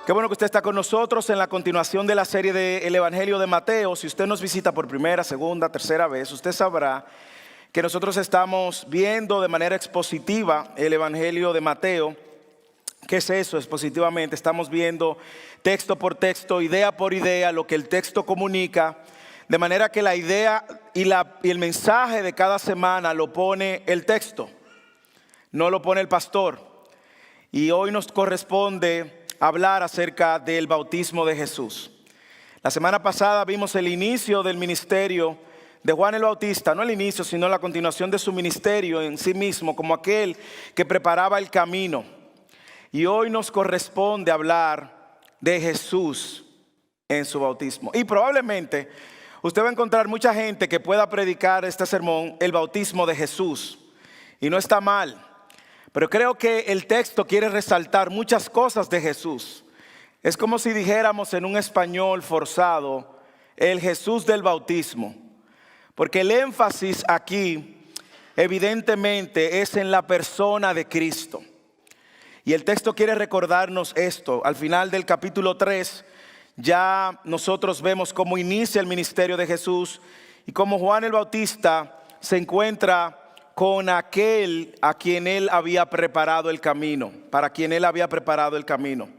Qué bueno que usted está con nosotros en la continuación de la serie del Evangelio de Mateo. Si usted nos visita por primera, segunda, tercera vez, usted sabrá que nosotros estamos viendo de manera expositiva el Evangelio de Mateo. ¿Qué es eso expositivamente? Estamos viendo texto por texto, idea por idea, lo que el texto comunica, de manera que la idea y el mensaje de cada semana lo pone el texto, no lo pone el pastor. Y hoy nos corresponde hablar acerca del bautismo de Jesús. La semana pasada vimos el inicio del ministerio de Juan el Bautista, no el inicio, sino la continuación de su ministerio en sí mismo, como aquel que preparaba el camino. Y hoy nos corresponde hablar de Jesús en su bautismo. Y probablemente usted va a encontrar mucha gente que pueda predicar este sermón, el bautismo de Jesús. Y no está mal. Pero creo que el texto quiere resaltar muchas cosas de Jesús. Es como si dijéramos en un español forzado, el Jesús del bautismo. Porque el énfasis aquí evidentemente es en la persona de Cristo. Y el texto quiere recordarnos esto. Al final del capítulo 3 ya nosotros vemos cómo inicia el ministerio de Jesús y cómo Juan el Bautista se encuentra con aquel a quien él había preparado el camino, para quien él había preparado el camino.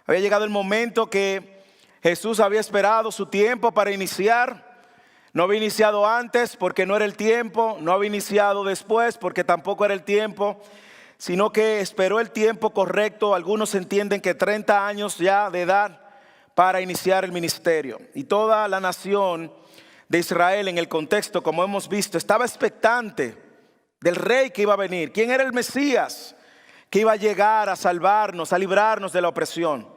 Había llegado el momento que Jesús había esperado su tiempo para iniciar. No había iniciado antes porque no era el tiempo, no había iniciado después porque tampoco era el tiempo, sino que esperó el tiempo correcto. Algunos entienden que 30 años ya de edad para iniciar el ministerio. Y toda la nación de Israel en el contexto, como hemos visto, estaba expectante del rey que iba a venir. ¿Quién era el Mesías que iba a llegar a salvarnos, a librarnos de la opresión?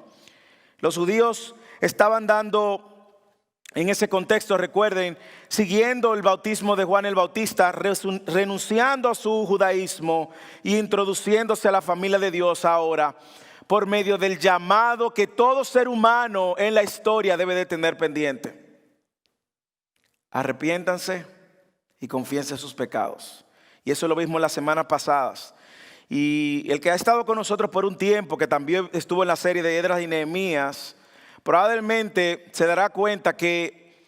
Los judíos estaban dando, en ese contexto, recuerden, siguiendo el bautismo de Juan el Bautista, renunciando a su judaísmo e introduciéndose a la familia de Dios ahora, por medio del llamado que todo ser humano en la historia debe de tener pendiente. Arrepiéntanse y confiesen sus pecados. Y eso lo vimos las semanas pasadas. Y el que ha estado con nosotros por un tiempo, que también estuvo en la serie de Esdras y Nehemías, probablemente se dará cuenta que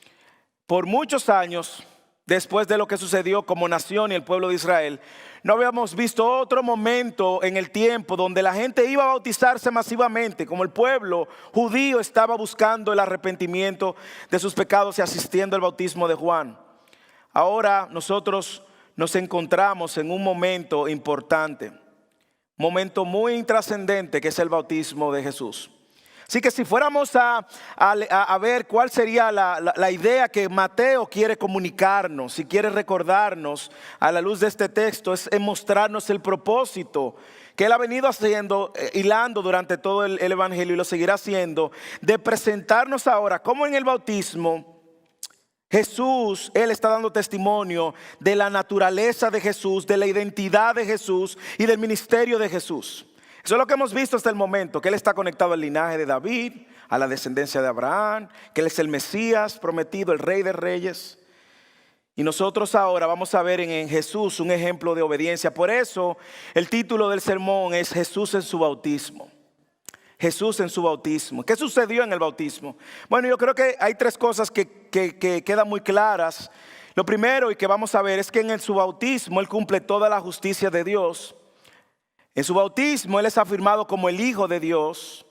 por muchos años, después de lo que sucedió como nación y el pueblo de Israel, no habíamos visto otro momento en el tiempo donde la gente iba a bautizarse masivamente, como el pueblo judío estaba buscando el arrepentimiento de sus pecados y asistiendo al bautismo de Juan. Ahora nosotros nos encontramos en un momento importante, momento muy trascendente, que es el bautismo de Jesús. Así que si fuéramos a ver cuál sería la idea que Mateo quiere comunicarnos, si quiere recordarnos a la luz de este texto, es mostrarnos el propósito que él ha venido haciendo, hilando durante todo el evangelio, y lo seguirá haciendo, de presentarnos ahora como en el bautismo Jesús, él está dando testimonio de la naturaleza de Jesús, de la identidad de Jesús y del ministerio de Jesús. Eso es lo que hemos visto hasta el momento, que él está conectado al linaje de David, a la descendencia de Abraham, que él es el Mesías prometido, el Rey de Reyes. Y nosotros ahora vamos a ver en Jesús un ejemplo de obediencia. Por eso el título del sermón es Jesús en su bautismo. Jesús en su bautismo. ¿Qué sucedió en el bautismo? Bueno, yo creo que hay tres cosas que quedan muy claras. Lo primero, y que vamos a ver, es que en su bautismo él cumple toda la justicia de Dios. En su bautismo él es afirmado como el Hijo de Dios.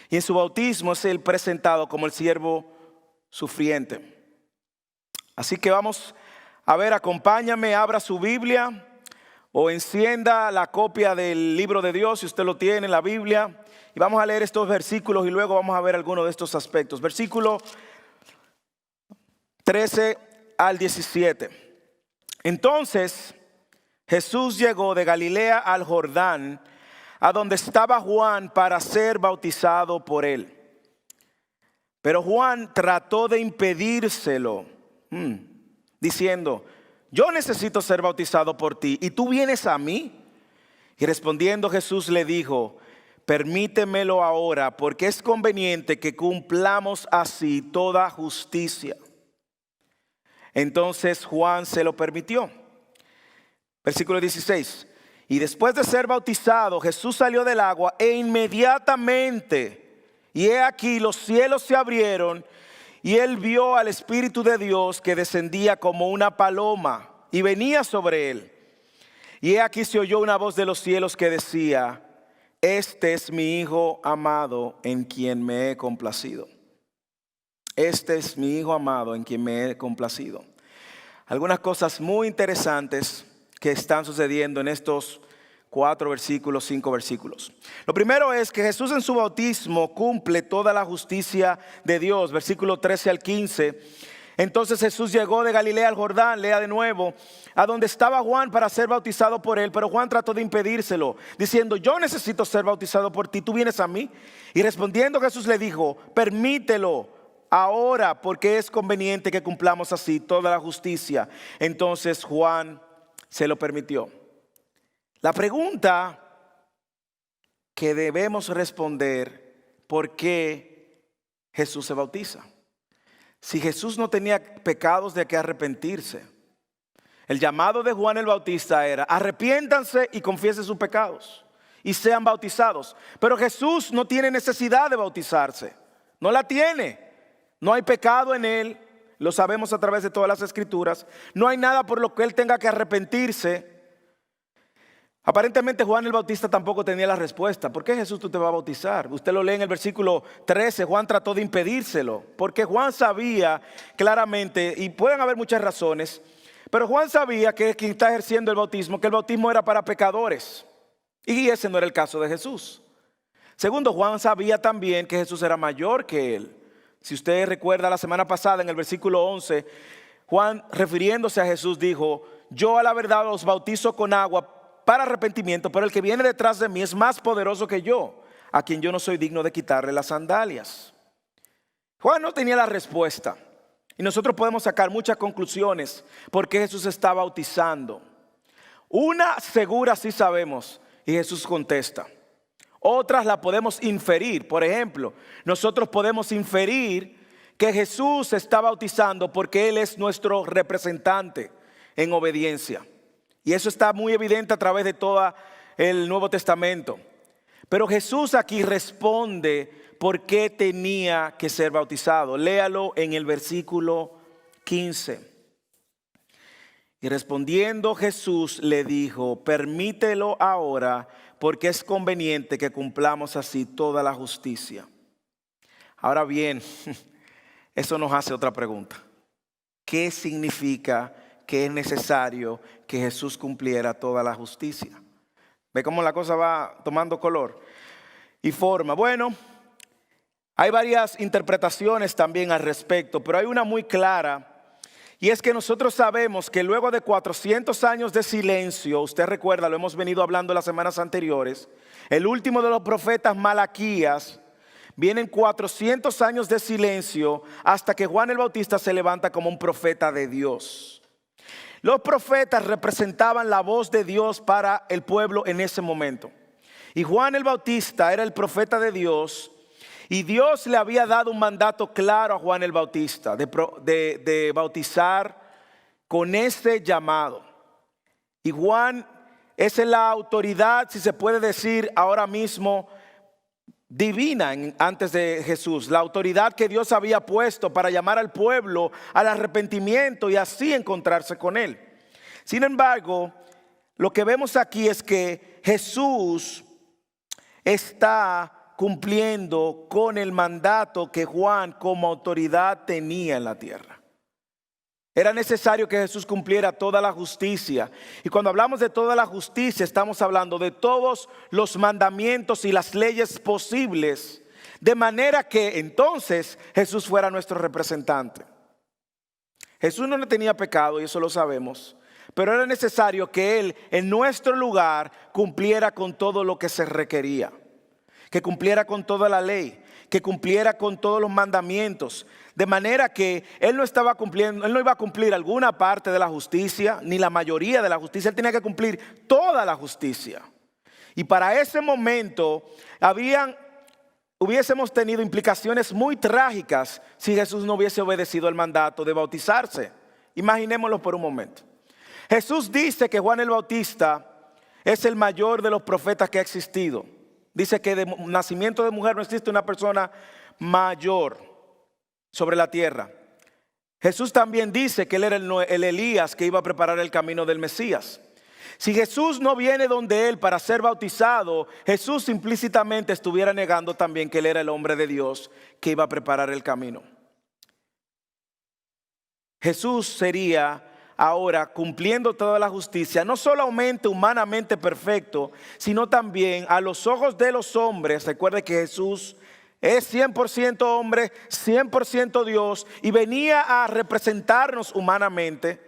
Y en su bautismo es él presentado como el siervo sufriente. Así que vamos a ver, acompáñame, abra su Biblia o encienda la copia del libro de Dios, si usted lo tiene en la Biblia. Y vamos a leer estos versículos y luego vamos a ver algunos de estos aspectos. Versículo 13 al 17. Entonces Jesús llegó de Galilea al Jordán, a donde estaba Juan, para ser bautizado por él. Pero Juan trató de impedírselo, diciendo: yo necesito ser bautizado por ti, ¿y tú vienes a mí? Y respondiendo Jesús le dijo: permítemelo ahora, porque es conveniente que cumplamos así toda justicia. Entonces Juan se lo permitió. Versículo 16. Y después de ser bautizado, Jesús salió del agua e inmediatamente y he aquí los cielos se abrieron, y él vio al Espíritu de Dios que descendía como una paloma y venía sobre él. Y he aquí se oyó una voz de los cielos que decía: este es mi Hijo amado en quien me he complacido. Este es mi Hijo amado en quien me he complacido. Algunas cosas muy interesantes que están sucediendo en estos 4 versículos, 5 versículos. Lo primero es que Jesús en su bautismo cumple toda la justicia de Dios. Versículo 13 al 15. Entonces Jesús llegó de Galilea al Jordán, lea de nuevo, a donde estaba Juan para ser bautizado por él. Pero Juan trató de impedírselo, diciendo: yo necesito ser bautizado por ti, ¿tú vienes a mí? Y respondiendo Jesús le dijo: permítelo ahora, porque es conveniente que cumplamos así toda la justicia. Entonces Juan se lo permitió. La pregunta que debemos responder: ¿por qué Jesús se bautiza? Si Jesús no tenía pecados de que arrepentirse. El llamado de Juan el Bautista era: arrepiéntanse y confiesen sus pecados y sean bautizados. Pero Jesús no tiene necesidad de bautizarse, no la tiene. No hay pecado en él, lo sabemos a través de todas las escrituras. No hay nada por lo que él tenga que arrepentirse. Aparentemente Juan el Bautista tampoco tenía la respuesta. ¿Por qué, Jesús, tú te vas a bautizar? Usted lo lee en el versículo 13. Juan trató de impedírselo, porque Juan sabía claramente, y pueden haber muchas razones, pero Juan sabía que quien está ejerciendo el bautismo, que el bautismo era para pecadores, y ese no era el caso de Jesús. Segundo, Juan sabía también que Jesús era mayor que él. Si usted recuerda la semana pasada en el versículo 11, Juan, refiriéndose a Jesús, dijo: yo a la verdad os bautizo con agua para arrepentimiento, pero el que viene detrás de mí es más poderoso que yo, a quien yo no soy digno de quitarle las sandalias. Juan no tenía la respuesta, y nosotros podemos sacar muchas conclusiones por qué Jesús está bautizando. Una segura sí sabemos, y Jesús contesta. Otras la podemos inferir. Por ejemplo, nosotros podemos inferir que Jesús está bautizando porque Él es nuestro representante en obediencia. Y eso está muy evidente a través de todo el Nuevo Testamento. Pero Jesús aquí responde por qué tenía que ser bautizado. Léalo en el versículo 15. Y respondiendo Jesús le dijo: permítelo ahora, porque es conveniente que cumplamos así toda la justicia. Ahora bien, eso nos hace otra pregunta. ¿Qué significa que es necesario que Jesús cumpliera toda la justicia? ¿Ve cómo la cosa va tomando color y forma? Bueno, hay varias interpretaciones también al respecto, pero hay una muy clara. Y es que nosotros sabemos que luego de 400 años de silencio, usted recuerda, lo hemos venido hablando las semanas anteriores, el último de los profetas, Malaquías, vienen 400 años de silencio hasta que Juan el Bautista se levanta como un profeta de Dios. Los profetas representaban la voz de Dios para el pueblo en ese momento. Y Juan el Bautista era el profeta de Dios. Y Dios le había dado un mandato claro a Juan el Bautista de bautizar con ese llamado. Y Juan es la autoridad, si se puede decir ahora mismo, divina antes de Jesús. La autoridad que Dios había puesto para llamar al pueblo al arrepentimiento y así encontrarse con Él. Sin embargo, lo que vemos aquí es que Jesús está cumpliendo con el mandato que Juan como autoridad tenía en la tierra. Era necesario que Jesús cumpliera toda la justicia. Y cuando hablamos de toda la justicia, estamos hablando de todos los mandamientos y las leyes posibles, de manera que entonces Jesús fuera nuestro representante. Jesús no tenía pecado, y eso lo sabemos, pero era necesario que Él en nuestro lugar cumpliera con todo lo que se requería. Que cumpliera con toda la ley, que cumpliera con todos los mandamientos, de manera que Él no estaba cumpliendo, Él no iba a cumplir alguna parte de la justicia, ni la mayoría de la justicia. Él tenía que cumplir toda la justicia. Y para ese momento hubiésemos tenido implicaciones muy trágicas si Jesús no hubiese obedecido el mandato de bautizarse. Imaginémoslo por un momento. Jesús dice que Juan el Bautista es el mayor de los profetas que ha existido. Dice que de nacimiento de mujer no existe una persona mayor sobre la tierra. Jesús también dice que él era el Elías que iba a preparar el camino del Mesías. Si Jesús no viene donde él para ser bautizado, Jesús implícitamente estuviera negando también que él era el hombre de Dios que iba a preparar el camino. Jesús sería ahora, cumpliendo toda la justicia, no solamente humanamente perfecto, sino también a los ojos de los hombres. Recuerde que Jesús es 100% hombre, 100% Dios, y venía a representarnos humanamente.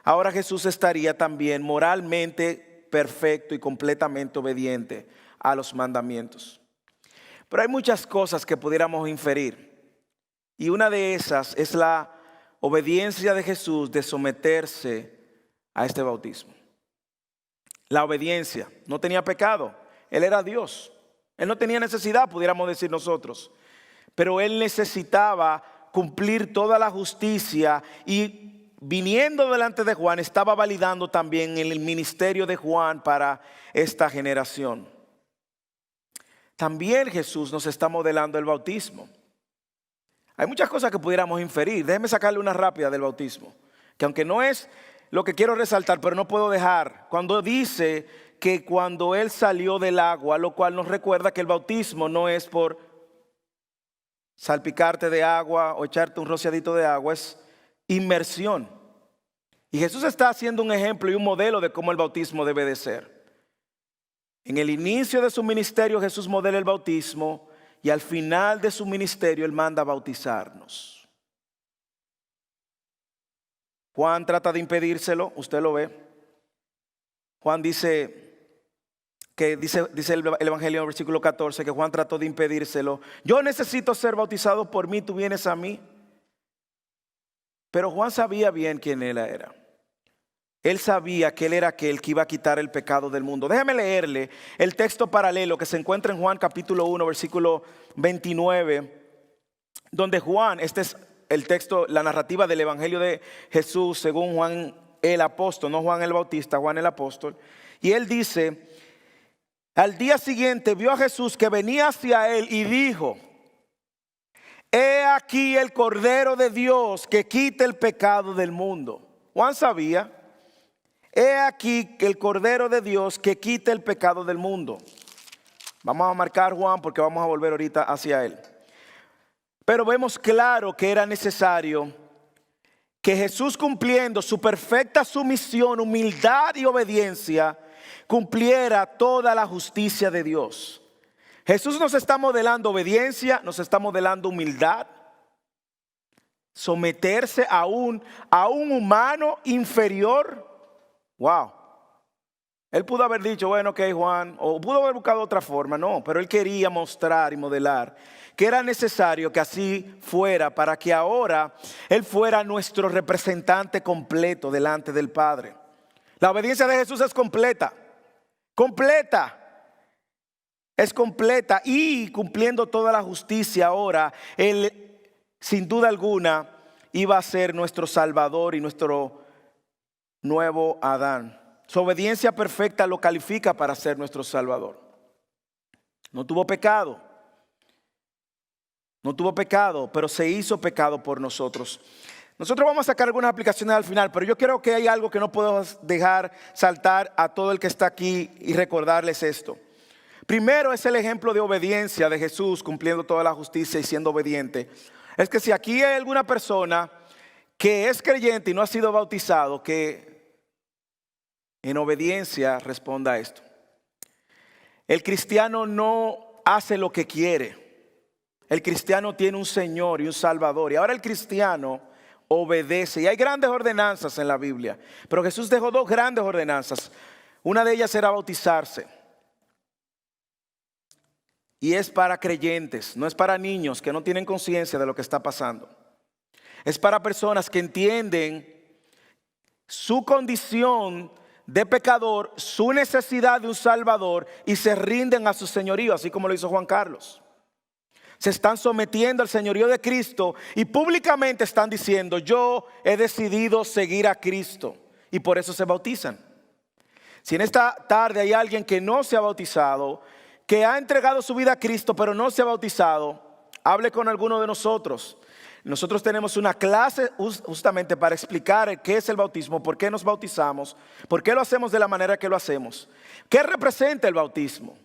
Ahora Jesús estaría también moralmente perfecto y completamente obediente a los mandamientos. Pero hay muchas cosas que pudiéramos inferir, y una de esas es la obediencia de Jesús de someterse a este bautismo. La obediencia, no tenía pecado, él era Dios, él no tenía necesidad, pudiéramos decir nosotros, pero él necesitaba cumplir toda la justicia, y viniendo delante de Juan estaba validando también el ministerio de Juan para esta generación. También Jesús nos está modelando el bautismo. Hay muchas cosas que pudiéramos inferir. Déjeme sacarle una rápida del bautismo, que aunque no es lo que quiero resaltar, pero no puedo dejar. Cuando dice que cuando él salió del agua, lo cual nos recuerda que el bautismo no es por salpicarte de agua o echarte un rociadito de agua, es inmersión. Y Jesús está haciendo un ejemplo y un modelo de cómo el bautismo debe de ser. En el inicio de su ministerio Jesús modela el bautismo, y al final de su ministerio él manda a bautizarnos. Juan trata de impedírselo, usted lo ve. Juan dice el Evangelio en el versículo 14 que Juan trató de impedírselo. Yo necesito ser bautizado por mí, tú vienes a mí. Pero Juan sabía bien quién él era. Él sabía que él era aquel que iba a quitar el pecado del mundo. Déjame leerle el texto paralelo que se encuentra en Juan capítulo 1, versículo 29, donde Juan, este es el texto, la narrativa del Evangelio de Jesús según Juan el apóstol, no Juan el Bautista, Juan el apóstol. Y él dice, al día siguiente vio a Jesús que venía hacia él y dijo, he aquí el Cordero de Dios que quita el pecado del mundo. Juan sabía. He aquí el Cordero de Dios que quita el pecado del mundo. Vamos a marcar Juan porque vamos a volver ahorita hacia él. Pero vemos claro que era necesario que Jesús, cumpliendo su perfecta sumisión, humildad y obediencia, cumpliera toda la justicia de Dios. Jesús nos está modelando obediencia, nos está modelando humildad, someterse a un humano inferior. Wow. Él pudo haber dicho, bueno, ok, Juan, o pudo haber buscado otra forma, no, pero él quería mostrar y modelar que era necesario que así fuera para que ahora él fuera nuestro representante completo delante del Padre. La obediencia de Jesús es completa, es completa, y cumpliendo toda la justicia ahora, él sin duda alguna iba a ser nuestro Salvador y nuestro nuevo Adán. Su obediencia perfecta lo califica para ser nuestro Salvador. No tuvo pecado, pero se hizo pecado por nosotros. Nosotros vamos a sacar algunas aplicaciones al final, pero yo creo que hay algo que no podemos dejar saltar a todo el que está aquí y recordarles esto. Primero es el ejemplo de obediencia de Jesús, cumpliendo toda la justicia y siendo obediente. Es que si aquí hay alguna persona que es creyente y no ha sido bautizado, que en obediencia responda a esto. El cristiano no hace lo que quiere. El cristiano tiene un Señor y un Salvador. Y ahora el cristiano obedece. Y hay grandes ordenanzas en la Biblia. Pero Jesús dejó dos grandes ordenanzas. Una de ellas era bautizarse. Y es para creyentes, no es para niños que no tienen conciencia de lo que está pasando. Es para personas que entienden su condición de pecador, su necesidad de un Salvador, y se rinden a su señorío, así como lo hizo Juan Carlos. Se están sometiendo al señorío de Cristo y públicamente están diciendo, yo he decidido seguir a Cristo, y por eso se bautizan. Si en esta tarde hay alguien que no se ha bautizado, que ha entregado su vida a Cristo pero no se ha bautizado, hable con alguno de nosotros. Nosotros tenemos una clase justamente para explicar qué es el bautismo, por qué nos bautizamos, por qué lo hacemos de la manera que lo hacemos. ¿Qué representa el bautismo?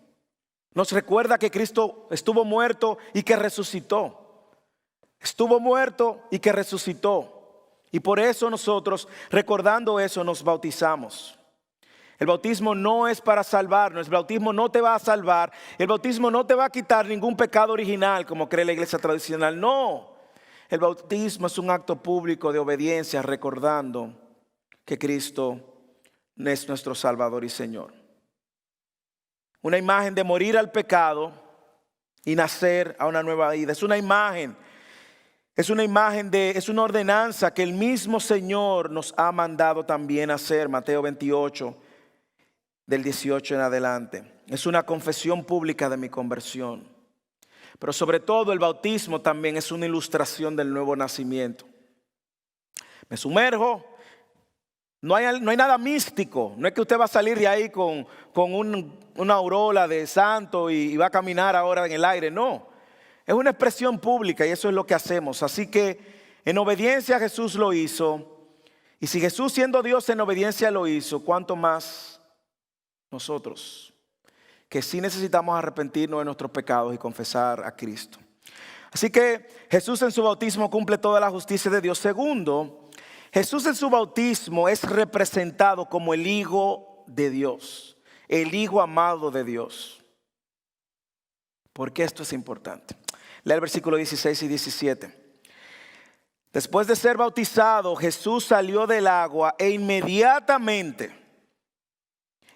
Nos recuerda que Cristo estuvo muerto y que resucitó. Estuvo muerto y que resucitó. Y por eso nosotros, recordando eso, nos bautizamos. El bautismo no es para salvarnos, el bautismo no te va a salvar, el bautismo no te va a quitar ningún pecado original como cree la iglesia tradicional, no. El bautismo es un acto público de obediencia recordando que Cristo es nuestro Salvador y Señor. Una imagen de morir al pecado y nacer a una nueva vida. Es una ordenanza que el mismo Señor nos ha mandado también hacer. Mateo 28, del 18 en adelante. Es una confesión pública de mi conversión. Pero sobre todo el bautismo también es una ilustración del nuevo nacimiento. Me sumerjo, no hay nada místico. No es que usted va a salir de ahí con una aureola de santo y va a caminar ahora en el aire. No, es una expresión pública y eso es lo que hacemos. Así que en obediencia Jesús lo hizo. Y si Jesús siendo Dios en obediencia lo hizo, ¿cuánto más nosotros? Que sí necesitamos arrepentirnos de nuestros pecados y confesar a Cristo. Así que Jesús en su bautismo cumple toda la justicia de Dios. Segundo, Jesús en su bautismo es representado como el Hijo de Dios, el Hijo amado de Dios. ¿Por qué esto es importante? Lea el versículo 16 y 17. Después de ser bautizado, Jesús salió del agua e inmediatamente...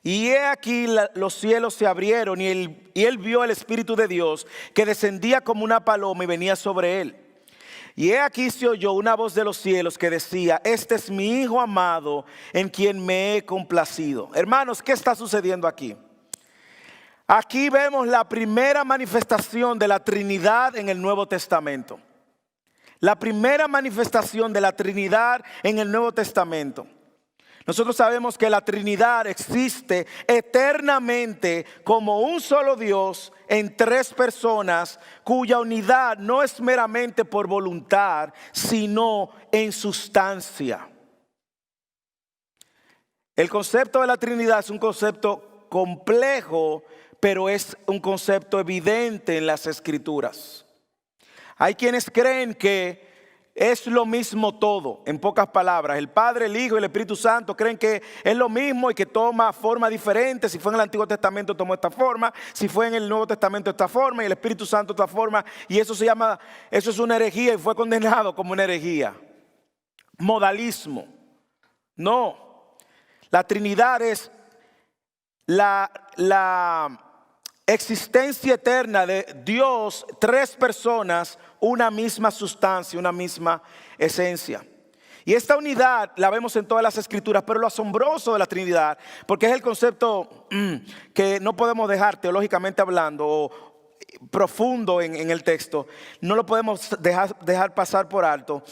Y he aquí los cielos se abrieron y él vio el Espíritu de Dios que descendía como una paloma y venía sobre él. Y he aquí se oyó una voz de los cielos que decía: este es mi Hijo amado en quien me he complacido. Hermanos, ¿qué está sucediendo aquí? Aquí vemos la primera manifestación de la Trinidad en el Nuevo Testamento. La primera manifestación de la Trinidad en el Nuevo Testamento. Nosotros sabemos que la Trinidad existe eternamente como un solo Dios en tres personas, cuya unidad no es meramente por voluntad, sino en sustancia. El concepto de la Trinidad es un concepto complejo, pero es un concepto evidente en las Escrituras. Hay quienes creen que es lo mismo todo, en pocas palabras. El Padre, el Hijo y el Espíritu Santo creen que es lo mismo y que toma forma diferente. Si fue en el Antiguo Testamento tomó esta forma, si fue en el Nuevo Testamento esta forma y el Espíritu Santo esta forma. Y eso es una herejía y fue condenado como una herejía. Modalismo. No, la Trinidad es la existencia eterna de Dios, tres personas, una misma sustancia, una misma esencia. Y esta unidad la vemos en todas las Escrituras, pero lo asombroso de la Trinidad, porque es el concepto que no podemos dejar teológicamente hablando o profundo en el texto, no lo podemos dejar pasar por alto.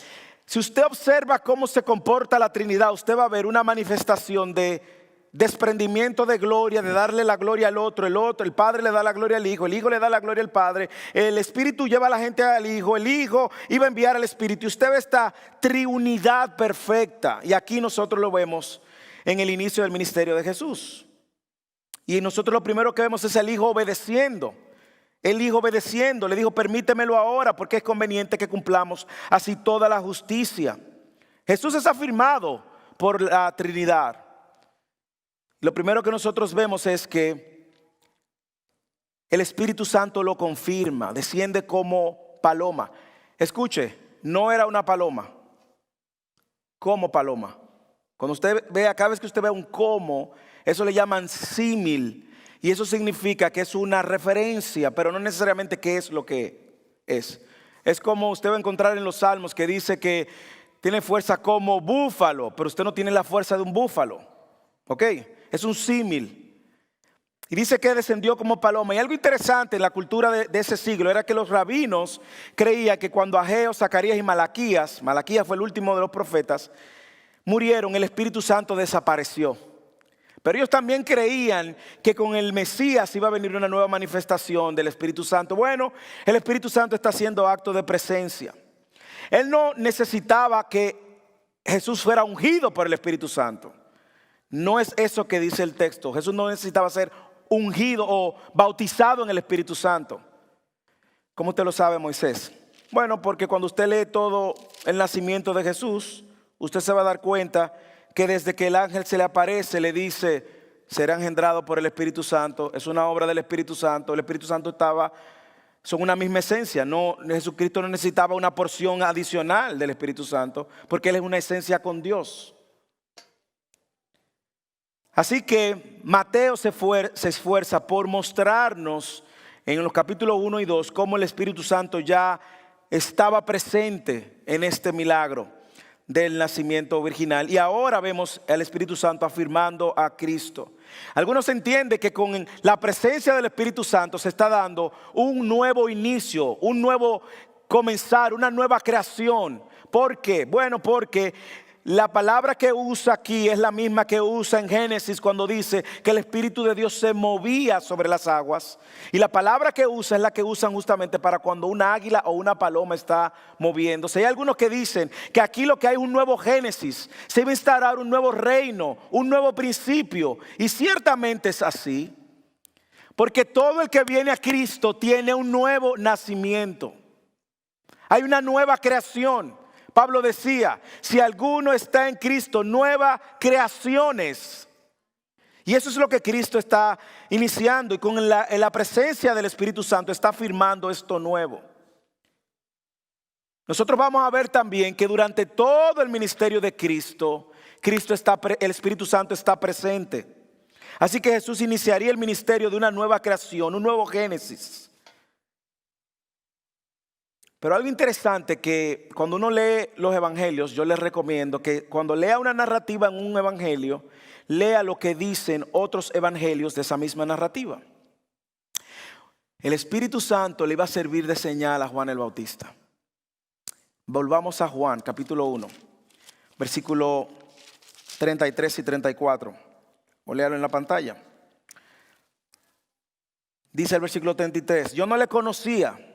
Si usted observa cómo se comporta la Trinidad, usted va a ver una manifestación de desprendimiento de gloria, de darle la gloria al otro, el Padre le da la gloria al Hijo, el Hijo le da la gloria al Padre, el Espíritu lleva a la gente al Hijo, el Hijo iba a enviar al Espíritu. Y usted ve esta triunidad perfecta, y aquí nosotros lo vemos en el inicio del ministerio de Jesús. Y nosotros lo primero que vemos es el Hijo obedeciendo. El Hijo obedeciendo, le dijo: permítemelo ahora porque es conveniente que cumplamos así toda la justicia. Jesús es afirmado por la Trinidad. Lo primero que nosotros vemos es que el Espíritu Santo lo confirma, desciende como paloma. Escuche, no era una paloma, como paloma. Cuando usted vea, cada vez que usted vea un como, eso le llaman símil. Y eso significa que es una referencia, pero no necesariamente qué es lo que es. Es como usted va a encontrar en los Salmos que dice que tiene fuerza como búfalo, pero usted no tiene la fuerza de un búfalo. ¿Ok? Es un símil. Y dice que descendió como paloma. Y algo interesante en la cultura de ese siglo era que los rabinos creían que cuando Ageo, Zacarías y Malaquías fue el último de los profetas, murieron, el Espíritu Santo desapareció. Pero ellos también creían que con el Mesías iba a venir una nueva manifestación del Espíritu Santo. Bueno, el Espíritu Santo está haciendo acto de presencia. Él no necesitaba que Jesús fuera ungido por el Espíritu Santo. No es eso que dice el texto. Jesús no necesitaba ser ungido o bautizado en el Espíritu Santo. ¿Cómo usted lo sabe, Moisés? Bueno, porque cuando usted lee todo el nacimiento de Jesús, usted se va a dar cuenta que desde que el ángel se le aparece, le dice, será engendrado por el Espíritu Santo. Es una obra del Espíritu Santo. El Espíritu Santo son una misma esencia. No, Jesucristo no necesitaba una porción adicional del Espíritu Santo, porque Él es una esencia con Dios. Así que Mateo se esfuerza por mostrarnos en los capítulos 1 y 2 cómo el Espíritu Santo ya estaba presente en este milagro del nacimiento virginal. Y ahora vemos al Espíritu Santo afirmando a Cristo. Algunos entienden que con la presencia del Espíritu Santo se está dando un nuevo inicio, un nuevo comenzar, una nueva creación. ¿Por qué? Bueno, porque la palabra que usa aquí es la misma que usa en Génesis cuando dice que el Espíritu de Dios se movía sobre las aguas. Y la palabra que usa es la que usan justamente para cuando una águila o una paloma está moviéndose. Hay algunos que dicen que aquí lo que hay es un nuevo Génesis. Se va a instaurar un nuevo reino, un nuevo principio. Y ciertamente es así. Porque todo el que viene a Cristo tiene un nuevo nacimiento. Hay una nueva creación. Pablo decía, si alguno está en Cristo, nuevas creaciones. Y eso es lo que Cristo está iniciando y con la presencia del Espíritu Santo está afirmando esto nuevo. Nosotros vamos a ver también que durante todo el ministerio de Cristo, el Espíritu Santo está presente. Así que Jesús iniciaría el ministerio de una nueva creación, un nuevo Génesis. Pero algo interesante que cuando uno lee los evangelios, yo les recomiendo que cuando lea una narrativa en un evangelio, lea lo que dicen otros evangelios de esa misma narrativa. El Espíritu Santo le iba a servir de señal a Juan el Bautista. Volvamos a Juan, capítulo 1, versículo 33 y 34. Voy a leerlo en la pantalla. Dice el versículo 33, yo no le conocía.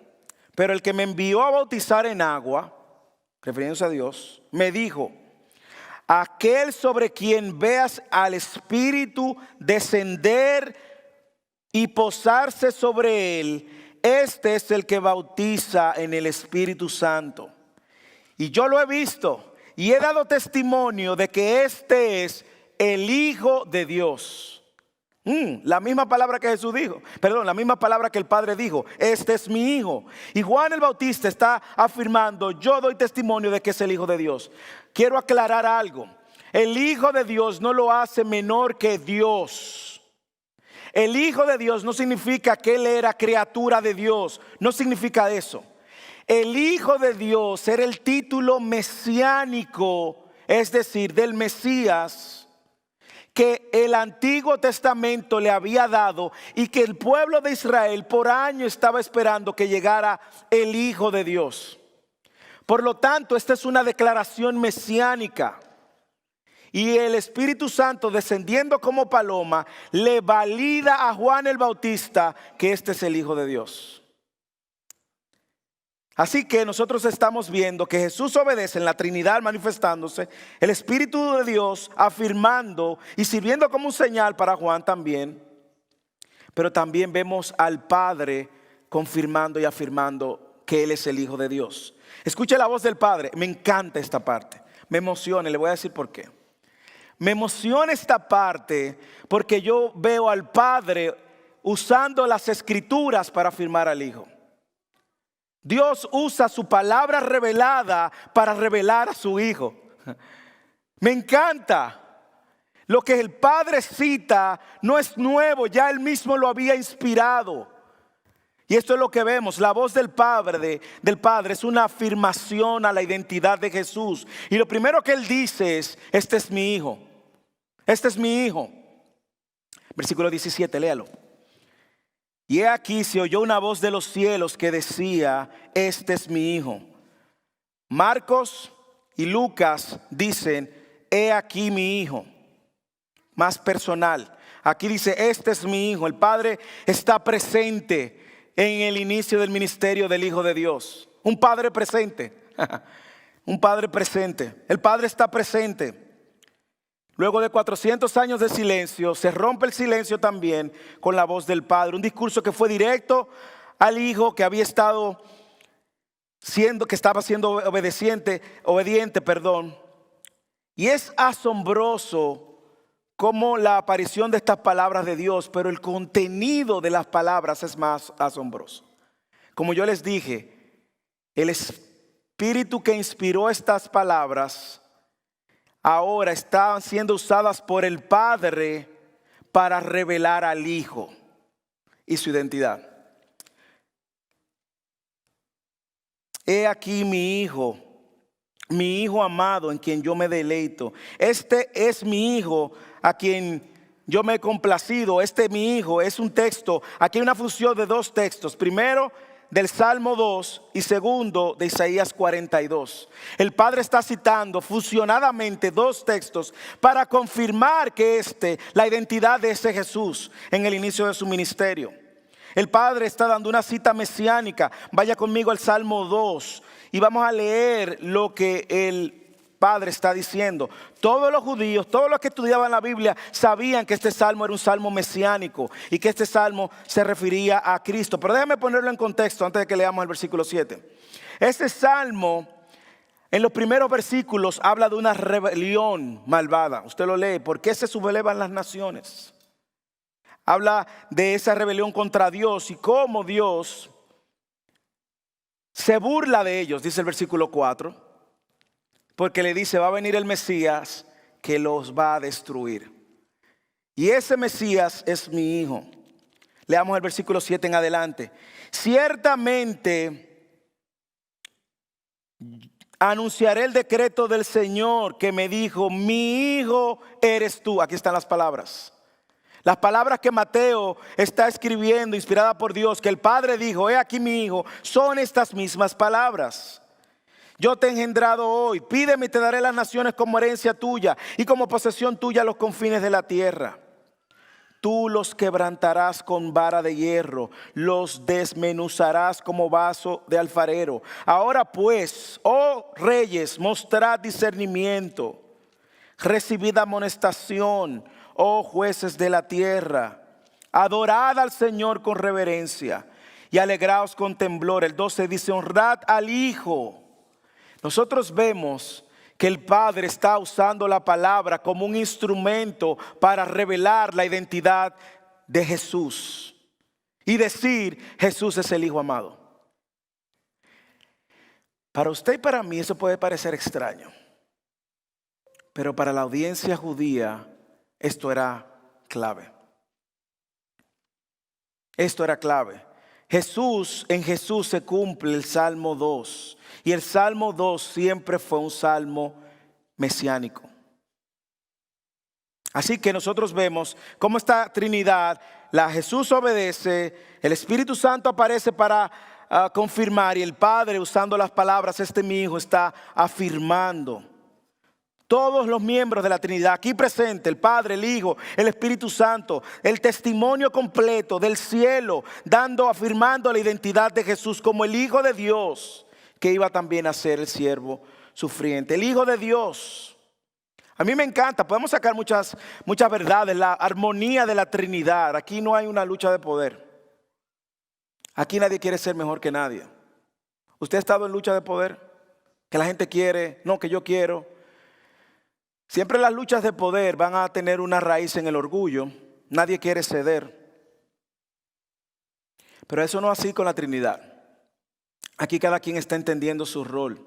Pero el que me envió a bautizar en agua, refiriéndose a Dios, me dijo, aquel sobre quien veas al Espíritu descender y posarse sobre él, este es el que bautiza en el Espíritu Santo. Y yo lo he visto y he dado testimonio de que este es el Hijo de Dios. La misma palabra que Jesús dijo, la misma palabra que el Padre dijo, este es mi Hijo. Y Juan el Bautista está afirmando, yo doy testimonio de que es el Hijo de Dios. Quiero aclarar algo, el Hijo de Dios no lo hace menor que Dios. El Hijo de Dios no significa que Él era criatura de Dios, no significa eso. El Hijo de Dios era el título mesiánico, es decir, del Mesías, que el Antiguo Testamento le había dado y que el pueblo de Israel por años estaba esperando que llegara el Hijo de Dios. Por lo tanto, esta es una declaración mesiánica. Y el Espíritu Santo, descendiendo como paloma, le valida a Juan el Bautista que este es el Hijo de Dios. Así que nosotros estamos viendo que Jesús obedece en la Trinidad manifestándose, el Espíritu de Dios afirmando y sirviendo como un señal para Juan también. Pero también vemos al Padre confirmando y afirmando que Él es el Hijo de Dios. Escuche la voz del Padre, me encanta esta parte, me emociona y le voy a decir por qué. Me emociona esta parte porque yo veo al Padre usando las Escrituras para afirmar al Hijo. Dios usa su palabra revelada para revelar a su Hijo. Me encanta. Lo que el Padre cita no es nuevo, ya Él mismo lo había inspirado. Y esto es lo que vemos, la voz del Padre es una afirmación a la identidad de Jesús. Y lo primero que Él dice es, este es mi Hijo, este es mi Hijo. Versículo 17, léalo. Y he aquí se oyó una voz de los cielos que decía, este es mi Hijo. Marcos y Lucas dicen, he aquí mi Hijo. más personal. Aquí dice, este es mi hijo. El Padre está presente en el inicio del ministerio del Hijo de Dios. Un Padre presente. Un Padre presente. El Padre está presente. Luego de 400 años de silencio, se rompe el silencio también con la voz del Padre. Un discurso que fue directo al Hijo, que había estado que estaba siendo obediente. Y es asombroso como la aparición de estas palabras de Dios, pero el contenido de las palabras es más asombroso. Como yo les dije, el Espíritu que inspiró estas palabras ahora están siendo usadas por el Padre para revelar al Hijo y su identidad. He aquí mi hijo amado en quien yo me deleito. Este es mi hijo a quien yo me he complacido. Este mi hijo es un texto. Aquí hay una fusión de dos textos. Primero, del Salmo 2 y segundo de Isaías 42. El Padre está citando fusionadamente dos textos para confirmar que la identidad de ese Jesús en el inicio de su ministerio. El Padre está dando una cita mesiánica. Vaya conmigo al Salmo 2 y vamos a leer lo que el Padre está diciendo. Todos los judíos, todos los que estudiaban la Biblia sabían que este salmo era un salmo mesiánico y que este salmo se refería a Cristo. Pero déjame ponerlo en contexto antes de que leamos el versículo 7. Este salmo, en los primeros versículos, habla de una rebelión malvada. Usted lo lee. ¿Por qué se sublevan las naciones? Habla de esa rebelión contra Dios y cómo Dios se burla de ellos, dice el versículo 4. Porque le dice, va a venir el Mesías que los va a destruir. Y ese Mesías es mi hijo. Leamos el versículo 7 en adelante. Ciertamente anunciaré el decreto del Señor que me dijo, mi hijo eres tú. Aquí están las palabras. Las palabras que Mateo está escribiendo, inspirada por Dios, que el Padre dijo, he aquí mi hijo, son estas mismas palabras. Yo te he engendrado hoy, pídeme y te daré las naciones como herencia tuya y como posesión tuya los confines de la tierra. Tú los quebrantarás con vara de hierro, los desmenuzarás como vaso de alfarero. Ahora pues, oh reyes, mostrad discernimiento, recibid amonestación, oh jueces de la tierra. Adorad al Señor con reverencia y alegraos con temblor. El 12 dice, honrad al Hijo. Nosotros vemos que el Padre está usando la palabra como un instrumento para revelar la identidad de Jesús y decir, Jesús es el Hijo amado. Para usted y para mí eso puede parecer extraño, pero para la audiencia judía esto era clave. Esto era clave. En Jesús se cumple el Salmo 2. Y el Salmo 2 siempre fue un salmo mesiánico. Así que nosotros vemos cómo esta Trinidad, Jesús obedece, el Espíritu Santo aparece para confirmar y el Padre usando las palabras, este mi hijo, está afirmando. Todos los miembros de la Trinidad aquí presentes, el Padre, el Hijo, el Espíritu Santo, el testimonio completo del cielo, afirmando la identidad de Jesús como el Hijo de Dios, que iba también a ser el siervo sufriente, el Hijo de Dios. A mí me encanta, podemos sacar muchas verdades, la armonía de la Trinidad. Aquí no hay una lucha de poder. Aquí nadie quiere ser mejor que nadie. ¿Usted ha estado en lucha de poder? Que la gente quiere, no, que yo quiero. Siempre las luchas de poder van a tener una raíz en el orgullo. Nadie quiere ceder. Pero eso no es así con la Trinidad. Aquí cada quien está entendiendo su rol.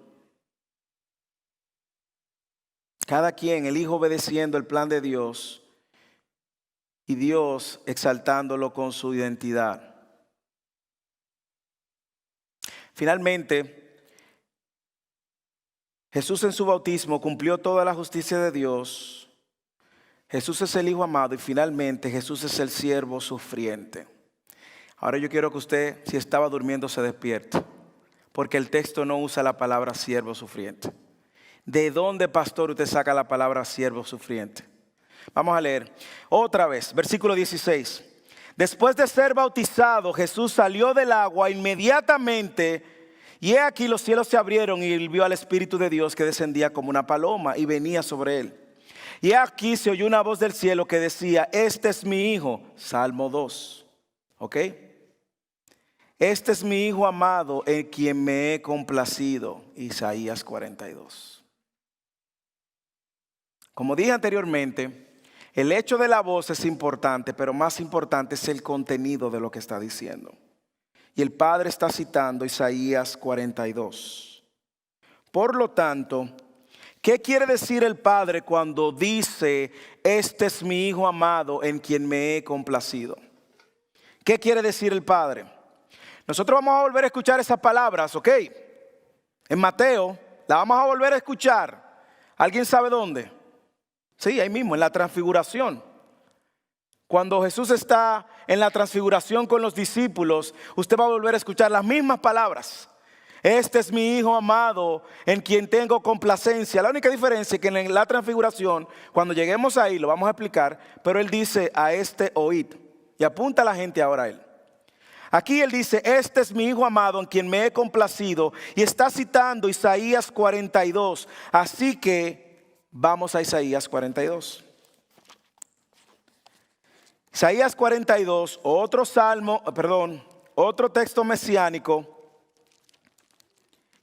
Cada quien, el Hijo obedeciendo el plan de Dios y Dios exaltándolo con su identidad. Finalmente, Jesús en su bautismo cumplió toda la justicia de Dios. Jesús es el Hijo amado y finalmente Jesús es el siervo sufriente. Ahora yo quiero que usted, si estaba durmiendo, se despierte, porque el texto no usa la palabra siervo sufriente. ¿De dónde, pastor, usted saca la palabra siervo sufriente? Vamos a leer otra vez, versículo 16. Después de ser bautizado, Jesús salió del agua inmediatamente, y he aquí los cielos se abrieron y él vio al Espíritu de Dios que descendía como una paloma y venía sobre él. Y aquí se oyó una voz del cielo que decía: este es mi hijo. Salmo 2. ¿Ok? Este es mi hijo amado en quien me he complacido. Isaías 42. Como dije anteriormente, el hecho de la voz es importante, pero más importante es el contenido de lo que está diciendo. Y el Padre está citando Isaías 42. Por lo tanto, ¿qué quiere decir el Padre cuando dice: este es mi hijo amado en quien me he complacido? ¿Qué quiere decir el Padre? Nosotros vamos a volver a escuchar esas palabras, ¿ok? En Mateo, la vamos a volver a escuchar. ¿Alguien sabe dónde? Sí, ahí mismo, en la transfiguración. Cuando Jesús está en la transfiguración con los discípulos, usted va a volver a escuchar las mismas palabras. Este es mi hijo amado en quien tengo complacencia. La única diferencia es que en la transfiguración, cuando lleguemos ahí, lo vamos a explicar, pero él dice: a este oíd. Y apunta a la gente ahora a él. Aquí él dice: este es mi hijo amado en quien me he complacido. Y está citando Isaías 42. Así que vamos a Isaías 42. Isaías 42, otro otro texto mesiánico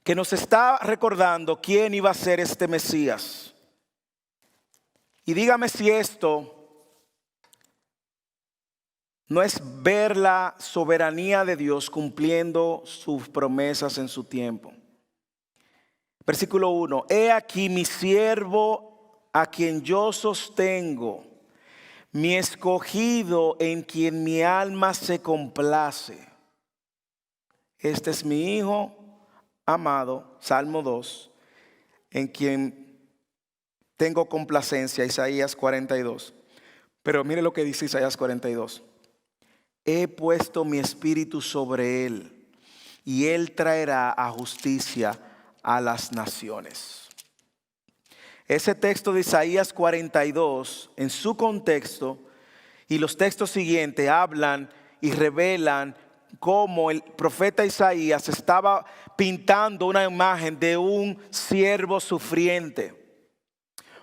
que nos está recordando quién iba a ser este Mesías. Y dígame si esto no es ver la soberanía de Dios cumpliendo sus promesas en su tiempo. Versículo 1. He aquí mi siervo a quien yo sostengo, mi escogido en quien mi alma se complace. Este es mi hijo amado, Salmo 2, en quien tengo complacencia, Isaías 42. Pero mire lo que dice Isaías 42. He puesto mi espíritu sobre él, y él traerá a justicia a las naciones. Ese texto de Isaías 42, en su contexto, y los textos siguientes hablan y revelan cómo el profeta Isaías estaba pintando una imagen de un siervo sufriente,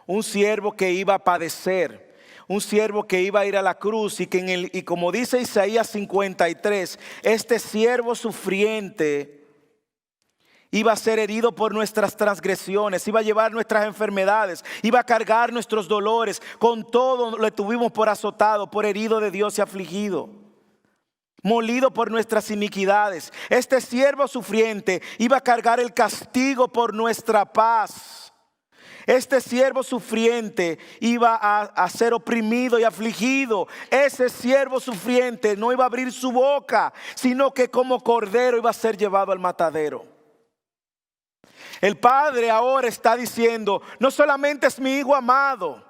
un siervo que iba a padecer, un siervo que iba a ir a la cruz, y como dice Isaías 53, este siervo sufriente iba a ser herido por nuestras transgresiones, iba a llevar nuestras enfermedades, iba a cargar nuestros dolores. Con todo le tuvimos por azotado, por herido de Dios y afligido, molido por nuestras iniquidades. Este siervo sufriente iba a cargar el castigo por nuestra paz. Este siervo sufriente iba a ser oprimido y afligido. Ese siervo sufriente no iba a abrir su boca, sino que como cordero iba a ser llevado al matadero. El Padre ahora está diciendo: no solamente es mi hijo amado,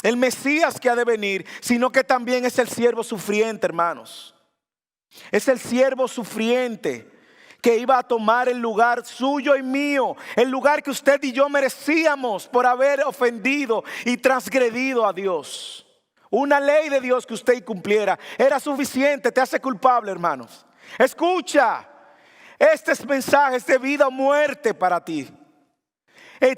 el Mesías que ha de venir, sino que también es el siervo sufriente, hermanos. Es el siervo sufriente que iba a tomar el lugar suyo y mío, el lugar que usted y yo merecíamos por haber ofendido y transgredido a Dios. Una ley de Dios que usted incumpliera era suficiente, te hace culpable, hermanos. Escucha, este mensaje es de vida o muerte para ti.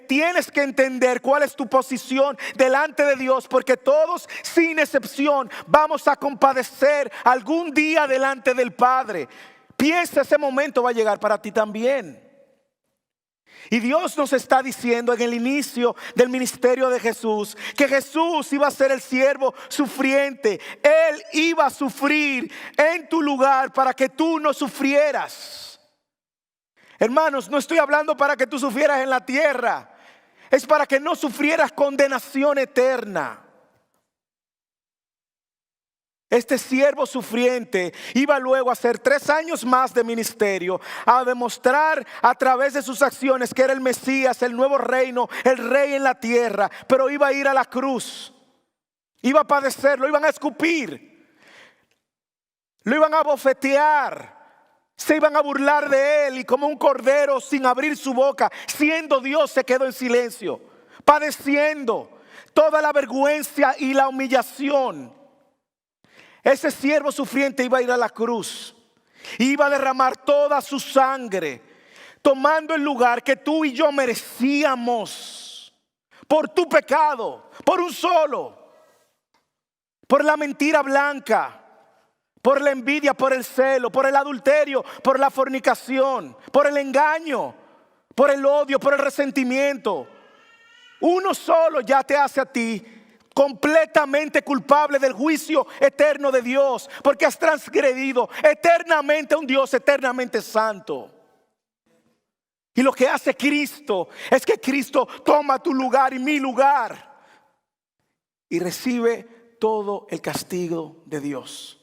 Tienes que entender cuál es tu posición delante de Dios, porque todos, sin excepción, vamos a compadecer algún día delante del Padre. Piensa, ese momento va a llegar para ti también. Y Dios nos está diciendo en el inicio del ministerio de Jesús que Jesús iba a ser el siervo sufriente. Él iba a sufrir en tu lugar para que tú no sufrieras. Hermanos, no estoy hablando para que tú sufrieras en la tierra. Es para que no sufrieras condenación eterna. Este siervo sufriente iba luego a hacer 3 años más de ministerio, a demostrar a través de sus acciones que era el Mesías, el nuevo reino, el rey en la tierra. Pero iba a ir a la cruz, iba a padecer, lo iban a escupir, lo iban a bofetear, se iban a burlar de él, y como un cordero sin abrir su boca, siendo Dios, se quedó en silencio, padeciendo, toda la vergüenza y la humillación. Ese siervo sufriente iba a ir a la cruz, iba a derramar toda su sangre, tomando el lugar que tú y yo merecíamos por tu pecado, por un solo, por la mentira blanca, por la envidia, por el celo, por el adulterio, por la fornicación, por el engaño, por el odio, por el resentimiento. Uno solo ya te hace a ti completamente culpable del juicio eterno de Dios, porque has transgredido eternamente a un Dios eternamente santo. Y lo que hace Cristo es que Cristo toma tu lugar y mi lugar y recibe todo el castigo de Dios,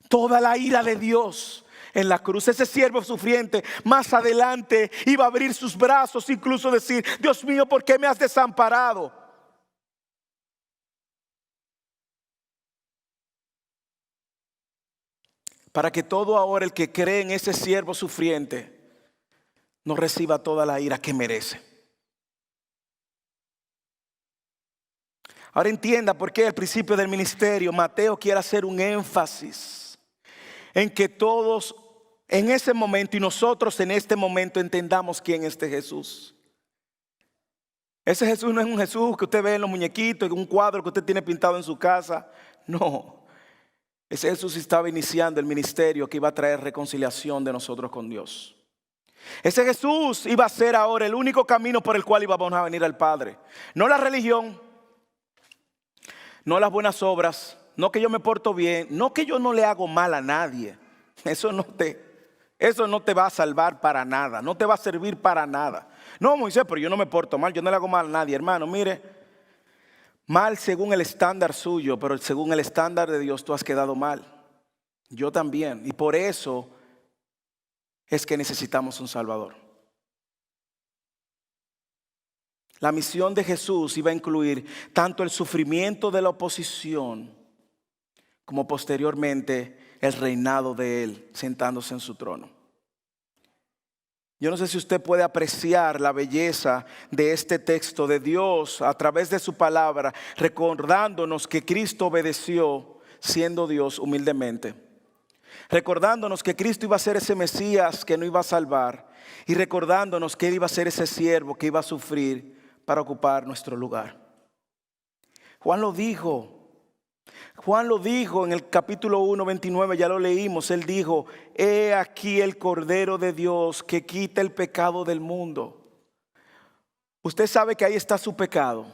toda la ira de Dios en la cruz. Ese siervo sufriente más adelante iba a abrir sus brazos, incluso decir: Dios mío, ¿por qué me has desamparado? Para que todo ahora el que cree en ese siervo sufriente no reciba toda la ira que merece. Ahora entienda por qué al principio del ministerio Mateo quiere hacer un énfasis en que todos en ese momento y nosotros en este momento entendamos quién es este Jesús. Ese Jesús no es un Jesús que usted ve en los muñequitos, en un cuadro que usted tiene pintado en su casa. No, ese Jesús estaba iniciando el ministerio que iba a traer reconciliación de nosotros con Dios. Ese Jesús iba a ser ahora el único camino por el cual íbamos a venir al Padre. No la religión, no las buenas obras, no que yo me porto bien, no que yo no le hago mal a nadie. Eso no te va a salvar para nada, no te va a servir para nada. No, Moisés, pero yo no me porto mal, yo no le hago mal a nadie. Hermano, mire, mal según el estándar suyo, pero según el estándar de Dios tú has quedado mal. Yo también, y por eso es que necesitamos un Salvador. La misión de Jesús iba a incluir tanto el sufrimiento de la oposición como posteriormente el reinado de Él sentándose en su trono. Yo no sé si usted puede apreciar la belleza de este texto de Dios a través de su palabra, recordándonos que Cristo obedeció siendo Dios humildemente. Recordándonos que Cristo iba a ser ese Mesías que no iba a salvar y recordándonos que Él iba a ser ese siervo que iba a sufrir para ocupar nuestro lugar. Juan lo dijo en el capítulo 1, 29, ya lo leímos. Él dijo: he aquí el Cordero de Dios que quita el pecado del mundo. Usted sabe que ahí está su pecado,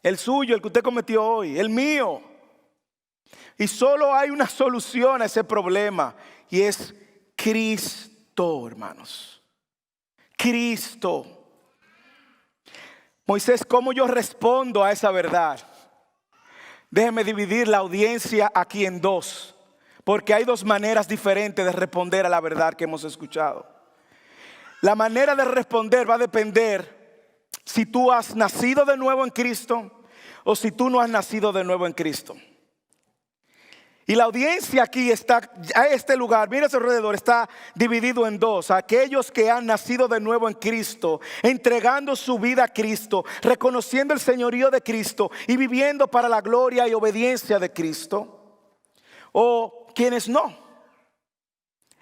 el suyo, el que usted cometió hoy, el mío. Y solo hay una solución a ese problema y es Cristo, hermanos. Cristo. Moisés, ¿cómo yo respondo a esa verdad? Déjeme dividir la audiencia aquí en dos, porque hay dos maneras diferentes de responder a la verdad que hemos escuchado. La manera de responder va a depender si tú has nacido de nuevo en Cristo o si tú no has nacido de nuevo en Cristo. Y la audiencia aquí está, a este lugar, mira a su alrededor, está dividido en dos. Aquellos que han nacido de nuevo en Cristo, entregando su vida a Cristo, reconociendo el señorío de Cristo y viviendo para la gloria y obediencia de Cristo. O quienes no.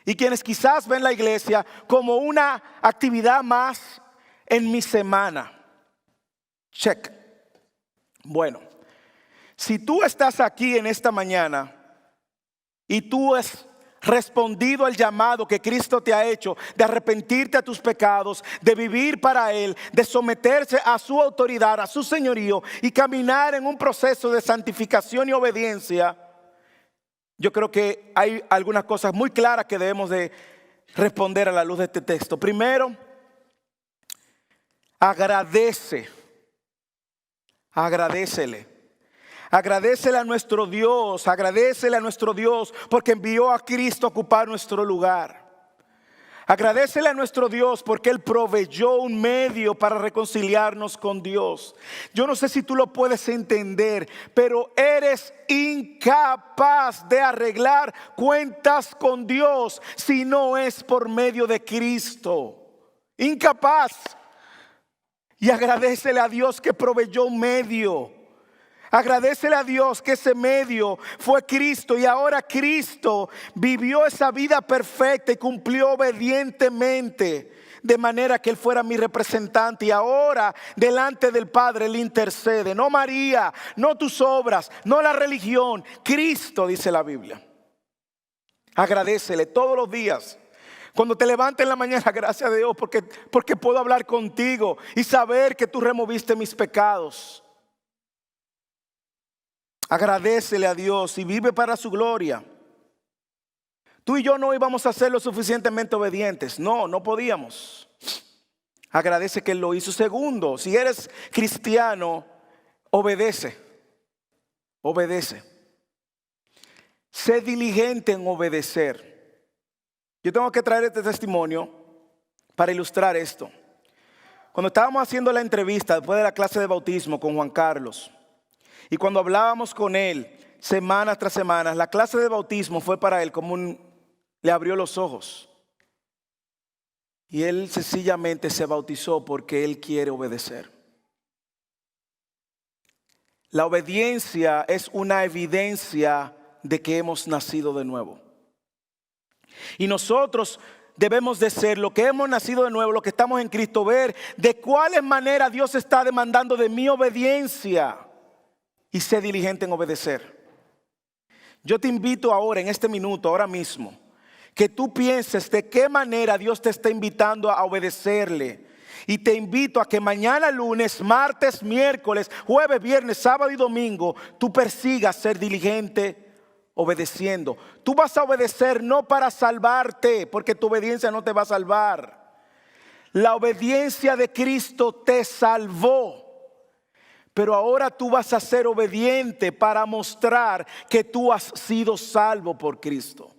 Y quienes quizás ven la iglesia como una actividad más en mi semana. Check. Bueno, si tú estás aquí en esta mañana y tú has respondido al llamado que Cristo te ha hecho de arrepentirte a tus pecados, de vivir para Él, de someterse a su autoridad, a su señorío y caminar en un proceso de santificación y obediencia, yo creo que hay algunas cosas muy claras que debemos de responder a la luz de este texto. Primero, agradécele. Agradécele a nuestro Dios porque envió a Cristo a ocupar nuestro lugar. Agradécele a nuestro Dios porque Él proveyó un medio para reconciliarnos con Dios. Yo no sé si tú lo puedes entender, pero eres incapaz de arreglar cuentas con Dios si no es por medio de Cristo. Incapaz. Y agradécele a Dios que proveyó un medio. Agradécele a Dios que ese medio fue Cristo, y ahora Cristo vivió esa vida perfecta y cumplió obedientemente, de manera que Él fuera mi representante, y ahora delante del Padre Él intercede. No María, no tus obras, no la religión, Cristo, dice la Biblia. Agradécele todos los días. Cuando te levantes en la mañana, gracias a Dios porque puedo hablar contigo y saber que tú removiste mis pecados. Agradécele a Dios y vive para su gloria. Tú y yo no íbamos a ser lo suficientemente obedientes. No podíamos. Agradece que Él lo hizo. Segundo, si eres cristiano, obedece. Obedece. Sé diligente en obedecer. Yo tengo que traer este testimonio para ilustrar esto. Cuando estábamos haciendo la entrevista después de la clase de bautismo con Juan Carlos, y cuando hablábamos con él semana tras semana, la clase de bautismo fue para él como le abrió los ojos. Y él sencillamente se bautizó porque él quiere obedecer. La obediencia es una evidencia de que hemos nacido de nuevo. Y nosotros debemos de ser lo que hemos nacido de nuevo, lo que estamos en Cristo, ver de cuál manera Dios está demandando de mi obediencia. Y sé diligente en obedecer. Yo te invito ahora, en este minuto, ahora mismo, que tú pienses de qué manera Dios te está invitando a obedecerle. Y te invito a que mañana, lunes, martes, miércoles, jueves, viernes, sábado y domingo, tú persigas ser diligente obedeciendo. Tú vas a obedecer no para salvarte, porque tu obediencia no te va a salvar. La obediencia de Cristo te salvó. Pero ahora tú vas a ser obediente para mostrar que tú has sido salvo por Cristo.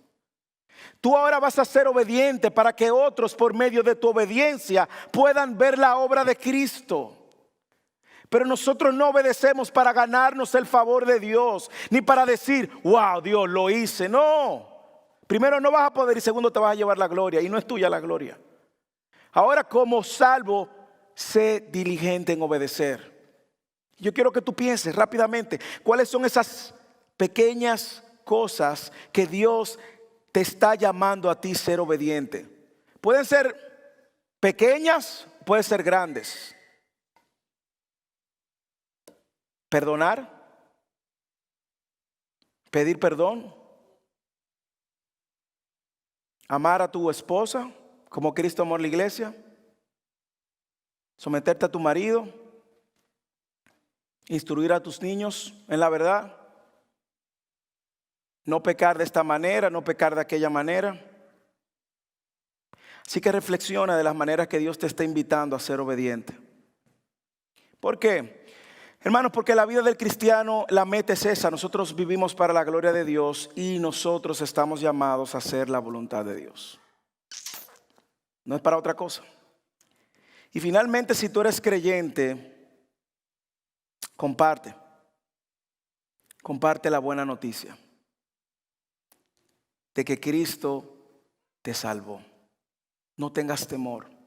Tú ahora vas a ser obediente para que otros, por medio de tu obediencia, puedan ver la obra de Cristo. Pero nosotros no obedecemos para ganarnos el favor de Dios, ni para decir, wow, Dios, lo hice. No. Primero, no vas a poder, y segundo, te vas a llevar la gloria, y no es tuya la gloria. Ahora, como salvo, sé diligente en obedecer. Yo quiero que tú pienses rápidamente cuáles son esas pequeñas cosas que Dios te está llamando a ti ser obediente. Pueden ser pequeñas, pueden ser grandes. Perdonar, pedir perdón, amar a tu esposa como Cristo amó a la iglesia, someterte a tu marido, instruir a tus niños en la verdad, no pecar de esta manera, no pecar de aquella manera. Así que reflexiona de las maneras que Dios te está invitando a ser obediente. ¿Por qué? Hermanos, porque la vida del cristiano, la meta es esa. Nosotros vivimos para la gloria de Dios y nosotros estamos llamados a hacer la voluntad de Dios. No es para otra cosa. Y finalmente, si tú eres creyente, comparte la buena noticia de que Cristo te salvó. No tengas temor.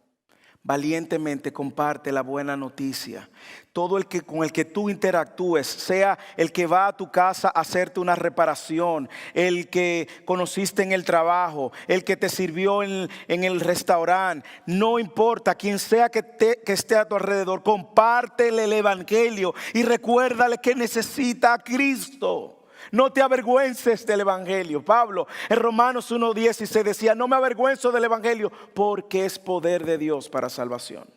Valientemente comparte la buena noticia. Todo el que con el que tú interactúes, sea el que va a tu casa a hacerte una reparación, el que conociste en el trabajo, el que te sirvió en el restaurante, no importa, quien sea que esté a tu alrededor, compártele el evangelio y recuérdale que necesita a Cristo. No te avergüences del evangelio. Pablo en Romanos 1:16 decía, no me avergüenzo del evangelio porque es poder de Dios para salvación.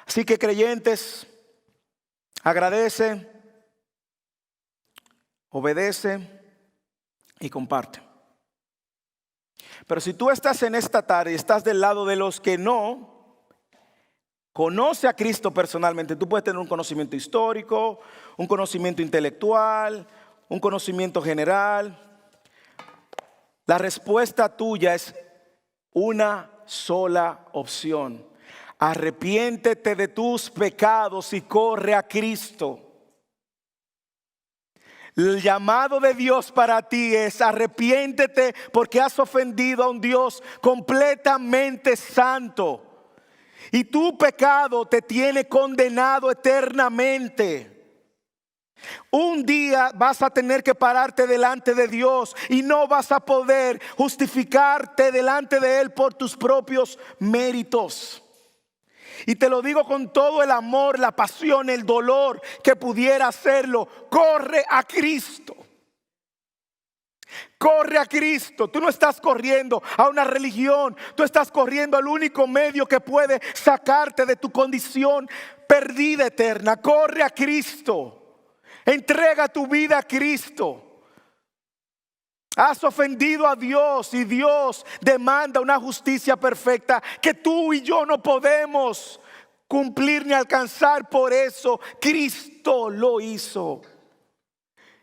Así que creyentes, agradece, obedece y comparte. Pero si tú estás en esta tarde y estás del lado de los que no conoce a Cristo personalmente, tú puedes tener un conocimiento histórico, un conocimiento intelectual, un conocimiento general. La respuesta tuya es una sola opción. Arrepiéntete de tus pecados y corre a Cristo. El llamado de Dios para ti es arrepiéntete porque has ofendido a un Dios completamente santo. Y tu pecado te tiene condenado eternamente. Un día vas a tener que pararte delante de Dios y no vas a poder justificarte delante de Él por tus propios méritos. Y te lo digo con todo el amor, la pasión, el dolor que pudiera hacerlo. Corre a Cristo. Corre a Cristo. Tú no estás corriendo a una religión. Tú estás corriendo al único medio que puede sacarte de tu condición perdida eterna. Corre a Cristo. Entrega tu vida a Cristo. Has ofendido a Dios y Dios demanda una justicia perfecta que tú y yo no podemos cumplir ni alcanzar. Por eso Cristo lo hizo.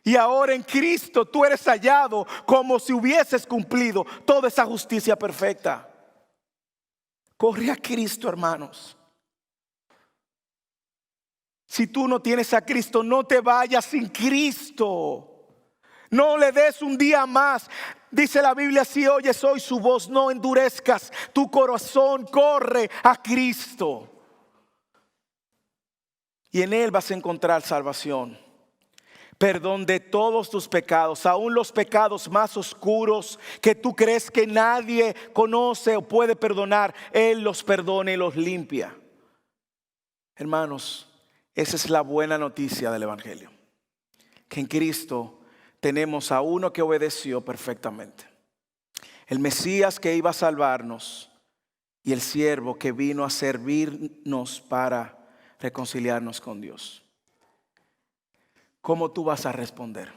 Y ahora en Cristo tú eres hallado como si hubieses cumplido toda esa justicia perfecta. Corre a Cristo, hermanos. Si tú no tienes a Cristo, no te vayas sin Cristo. No le des un día más. Dice la Biblia, si oyes hoy su voz, no endurezcas tu corazón. Corre a Cristo. Y en Él vas a encontrar salvación. Perdón de todos tus pecados, aún los pecados más oscuros que tú crees que nadie conoce o puede perdonar. Él los perdona y los limpia. Hermanos, esa es la buena noticia del Evangelio. Que en Cristo tenemos a uno que obedeció perfectamente. El Mesías que iba a salvarnos y el siervo que vino a servirnos para reconciliarnos con Dios. ¿Cómo tú vas a responder?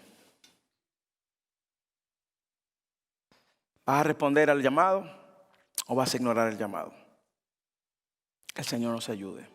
¿Vas a responder al llamado o vas a ignorar el llamado? Que el Señor nos ayude.